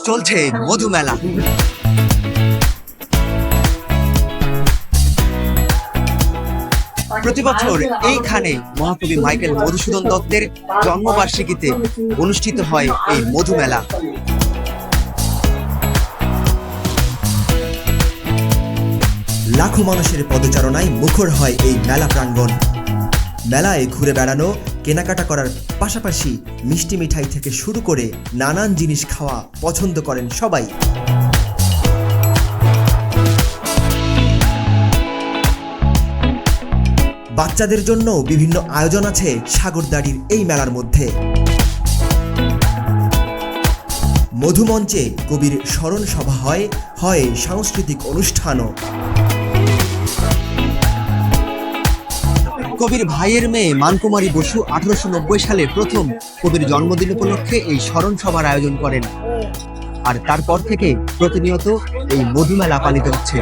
চলছে মধু মেলা। প্রতি বছর এইখানে মহাকবি মাইকেল মধুসূদন দত্তের জন্মবার্ষিকীতে অনুষ্ঠিত হয় এই মধু মেলা। লাখো মানুষের পদচারণায় মুখর হয় এই মেলা প্রাঙ্গণ। মেলায় ঘুরে বেড়ানো, কেনাকাটা করার পাশাপাশি মিষ্টি মিঠাই থেকে শুরু করে নানান জিনিস খাওয়া পছন্দ করেন সবাই। বাচ্চাদের জন্য বিভিন্ন আয়োজন আছে সাগরদাড়ির এই মেলার মধ্যে। মধুমঞ্চে কবির স্মরণ সভা হয় সাংস্কৃতিক অনুষ্ঠানও। কবির ভাইয়ের মেয়ে মানকুমারী বসু 1890 সালে প্রথম কবির জন্মদিন উপলক্ষে এই স্মরণ সভার আয়োজন করেন, আর তারপর থেকে প্রতিনিয়ত এই মধুমেলা পালিত হচ্ছে।